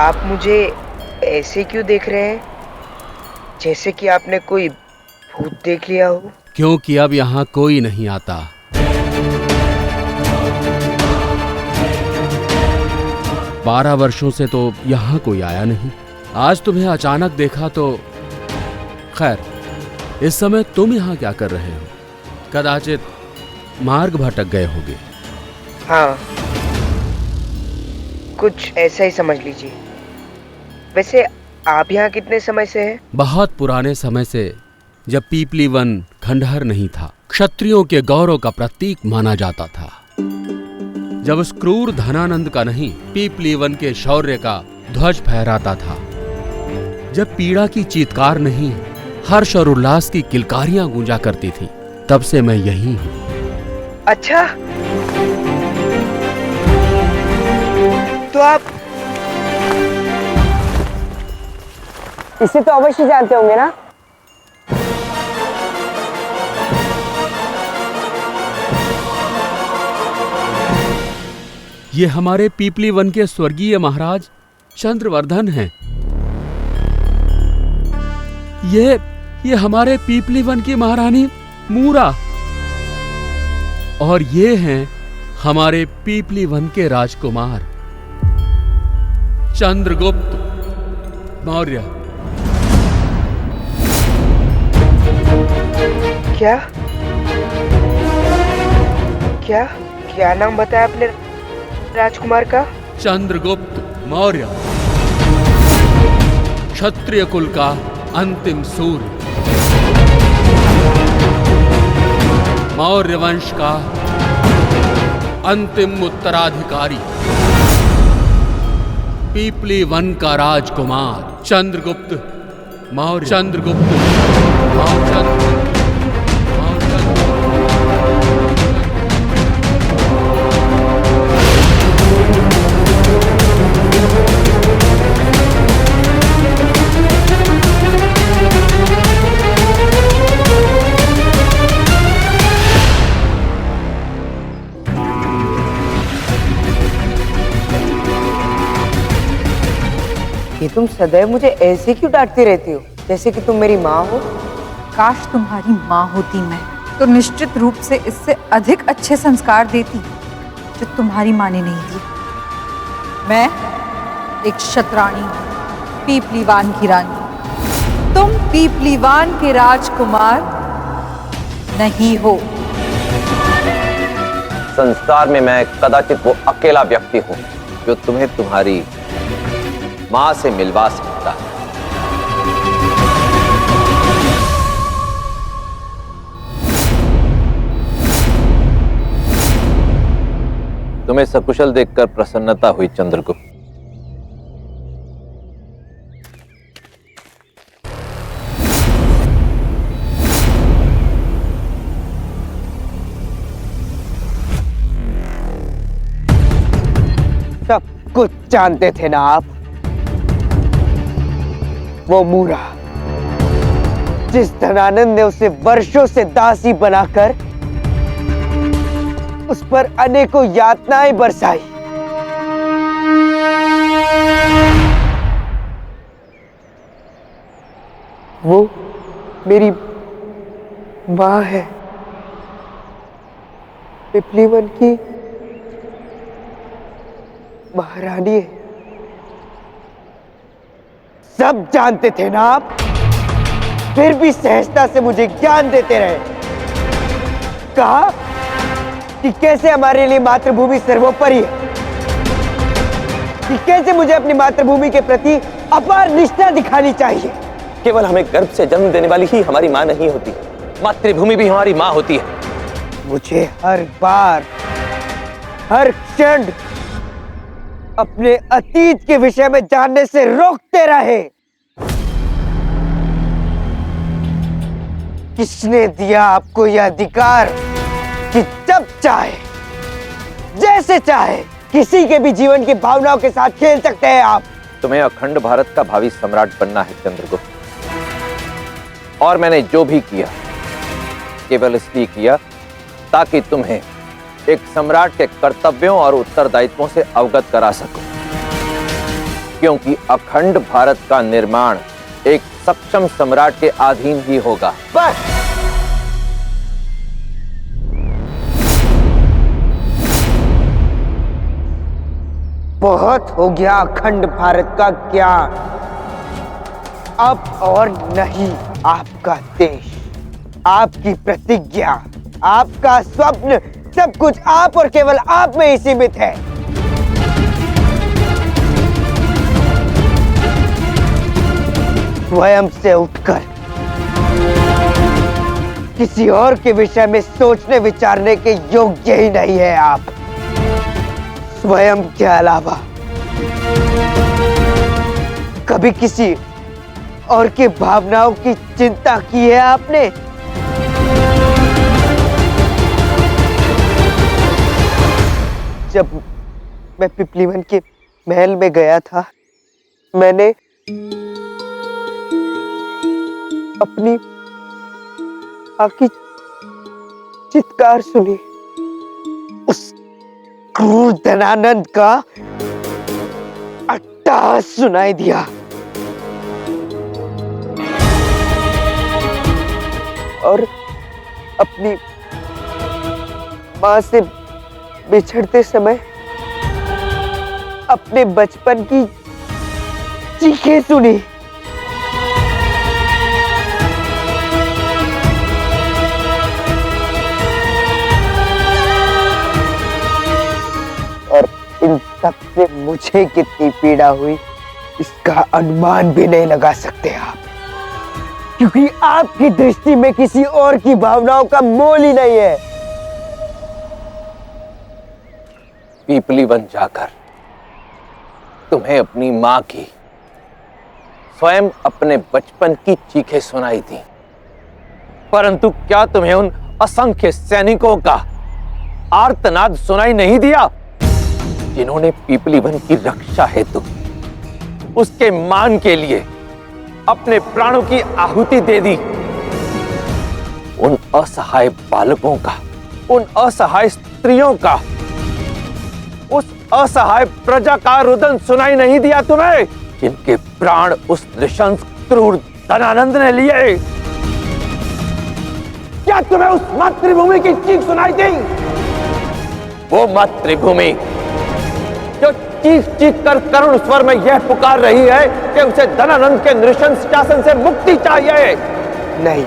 आप मुझे ऐसे क्यों देख रहे हैं, जैसे कि आपने कोई भूत देख लिया हो? क्योंकि अब यहाँ कोई नहीं आता। 12 वर्षों से तो यहाँ कोई आया नहीं। आज तुम्हें अचानक देखा तो खैर, इस समय तुम यहाँ क्या कर रहे हो? कदाचित मार्ग भटक गए होगे। हाँ, कुछ ऐसा ही समझ लीजिए। वैसे आप यहाँ कितने समय से हैं? बहुत पुराने समय से, जब पीपली वन खंडहर नहीं था, क्षत्रियों के गौरव का प्रतीक माना जाता था। जब उस क्रूर धनानंद का नहीं, पीपली वन के शौर्य का ध्वज फहराता था। जब पीड़ा की चीत्कार नहीं, हर्ष और उल्लास की किलकारियां गूंजा करती थी, तब से मैं यही हूं। अच्छा, तो आप इसे तो अवश्य जानते होंगे ना? ये हमारे पीपली वन के स्वर्गीय महाराज चंद्रवर्धन हैं। ये हमारे पीपली वन की महारानी मूरा। और ये हैं हमारे पीपली वन के राजकुमार चंद्रगुप्त मौर्य। क्या क्या क्या नाम बताया आपने राजकुमार का? चंद्रगुप्त मौर्य, क्षत्रिय कुल का अंतिम सूर्य, मौर्य वंश का अंतिम उत्तराधिकारी, पीपली वन का राजकुमार चंद्रगुप्त मौर्य। चंद्रगुप्त मौर्य। ये तुम सदैव मुझे ऐसे क्यों डांटती रहती हो, जैसे कि तुम मेरी माँ हो? काश तुम्हारी माँ होती मैं, तो निश्चित रूप से इससे अधिक अच्छे संस्कार देती जो तुम्हारी माँ ने नहीं दिए। मैं एक क्षत्राणी हूँ, पीपलीवान की रानी। तुम पीपलीवान के राजकुमार नहीं हो। संसार में मैं कदाचित वो अकेला व्यक्ति हूँ जो तुम्हें तुम्हारी मां से मिलवा सकता है। तुम्हें सकुशल देखकर प्रसन्नता हुई चंद्रगुप्त। सब कुछ जानते थे ना आप? वो मूरा, जिस धनानंद ने उसे वर्षों से दासी बनाकर उस पर अनेकों यातनाएं बरसाई, वो मेरी मां है, पीपली वन की महारानी है। सब जानते थे ना आप, फिर भी सहजता से मुझे ज्ञान देते रहे। कहा कि कैसे हमारे लिए मातृभूमि सर्वोपरि है, कि कैसे मुझे अपनी मातृभूमि के प्रति अपार निष्ठा दिखानी चाहिए। केवल हमें गर्भ से जन्म देने वाली ही हमारी मां नहीं होती, मातृभूमि भी हमारी मां होती है। मुझे हर बार, हर क्षण अपने अतीत के विषय में जानने से रोकते रहे। किसने दिया आपको यह अधिकार कि जब चाहे, जैसे चाहे, किसी के भी जीवन की भावनाओं के साथ खेल सकते हैं आप? तुम्हें अखंड भारत का भावी सम्राट बनना है चंद्रगुप्त, और मैंने जो भी किया केवल इसलिए किया ताकि तुम्हें एक सम्राट के कर्तव्यों और उत्तरदायित्वों से अवगत करा सकूं। क्योंकि अखंड भारत का निर्माण एक सक्षम सम्राट के अधीन ही होगा। बस बहुत हो गया अखंड भारत का ज्ञान। अब और नहीं। आपका देश, आपकी प्रतिज्ञा, आपका स्वप्न, सब कुछ आप और केवल आप में ही सीमित है। स्वयं से उठकर किसी और के विषय में सोचने विचारने के योग्य ही नहीं है आप। स्वयं के अलावा कभी किसी और की भावनाओं की चिंता की है आपने? जब मैं पिपलीवन के महल में गया था, मैंने अपनी मां की चित्कार सुनी। उस क्रूर धनानंद का अट्टहास सुनाई दिया और अपनी मां से बिछड़ते समय अपने बचपन की चीखें सुनी। और इन सब से मुझे कितनी पीड़ा हुई, इसका अनुमान भी नहीं लगा सकते आप, क्योंकि आपकी दृष्टि में किसी और की भावनाओं का मोल ही नहीं है। पीपलीवन जाकर तुम्हें अपनी मां की, स्वयं अपने बचपन की चीखें सुनाई थी, परंतु क्या तुम्हें उन असंख्य सैनिकों का आर्तनाद सुनाई नहीं दिया जिन्होंने पीपलीवन की रक्षा हेतु, उसके मान के लिए अपने प्राणों की आहुति दे दी? उन असहाय बालकों का, उन असहाय स्त्रियों का, उस असहाय प्रजा का रुदन सुनाई नहीं दिया तुम्हें, जिनके प्राण उस नृशंस क्रूर धनानंद ने लिए? क्या तुम्हें उस मातृभूमि की चीख सुनाई दी? वो मातृभूमि जो चीख चीख कर करुण स्वर में यह पुकार रही है कि उसे धनानंद के नृशंस शासन से मुक्ति चाहिए। नहीं,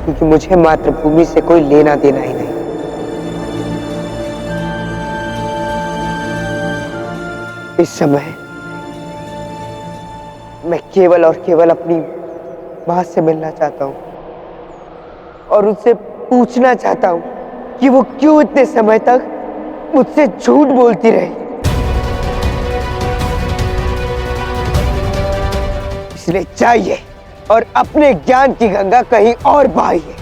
क्योंकि मुझे मातृभूमि से कोई लेना देना ही नहीं। इस समय मैं केवल और केवल अपनी मां से मिलना चाहता हूं और उससे पूछना चाहता हूं कि वो क्यों इतने समय तक मुझसे झूठ बोलती रही। इसलिए चाहिए और अपने ज्ञान की गंगा कहीं और बहाइए।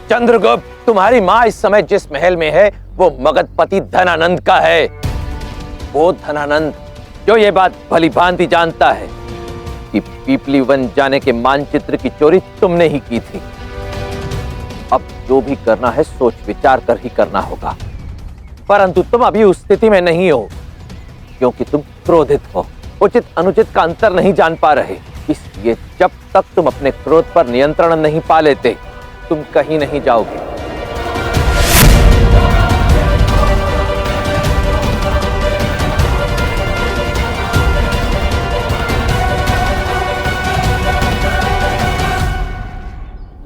चंद्रगुप्त, तुम्हारी मां इस समय जिस महल में है वो मगधपति धनानंद का है। वो धनानंद जो ये बात भली भांति जानता है कि पीपलीवन जाने के मानचित्र की चोरी तुमने ही की थी। अब जो भी करना है सोच विचार कर ही करना होगा, परंतु तुम अभी उस स्थिति में नहीं हो, क्योंकि तुम क्रोधित हो, उचित अनुचित का अंतर नहीं जान पा रहे। इसलिए जब तक तुम अपने क्रोध पर नियंत्रण नहीं पा लेते, तुम कहीं नहीं जाओगे।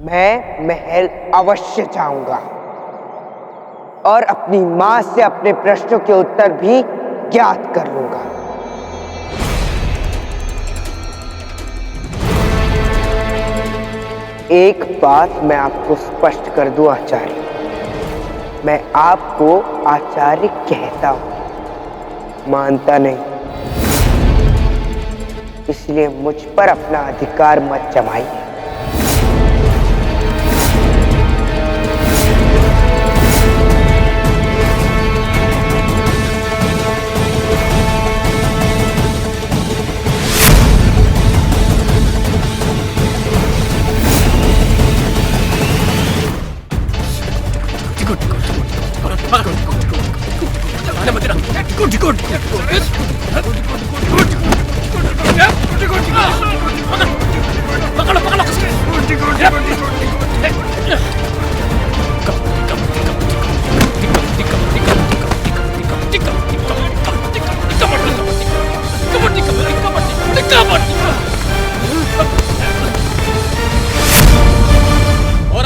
मैं महल अवश्य जाऊंगा और अपनी मां से अपने प्रश्नों के उत्तर भी ज्ञात कर लूंगा। एक बात मैं आपको स्पष्ट कर दूं आचार्य, मैं आपको आचार्य कहता हूं, मानता नहीं। इसलिए मुझ पर अपना अधिकार मत जमाइए। और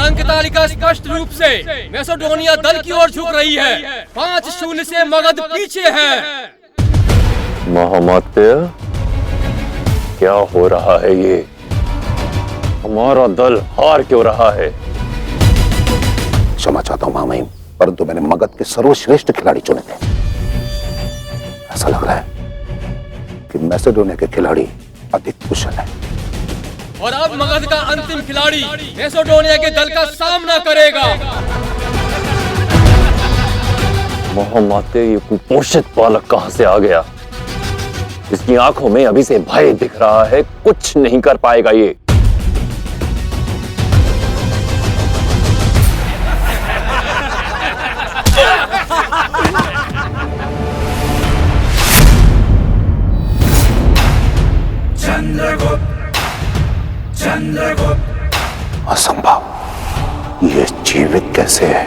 अंक तालिका स्पष्ट रूप से मैसेडोनिया दल की ओर झुक रही है। 5-0 से मगध पीछे है। महामात्य, क्या हो रहा है ये? हमारा दल हार क्यों रहा है? क्षमा चाहता हूं महामहिम, परंतु मैंने मगध के सर्वश्रेष्ठ खिलाड़ी चुने थे। ऐसा लग रहा है कि मैसेडोनिया के खिलाड़ी अधिक कुशल हैं। और अब मगध का अंतिम खिलाड़ी मैसेडोनिया के दल का सामना करेगा। महामात्य, ये कुपोषित बालक कहां से आ गया? इसकी आंखों में अभी से भय दिख रहा है। कुछ नहीं कर पाएगा ये। असंभव, ये जीवित कैसे है?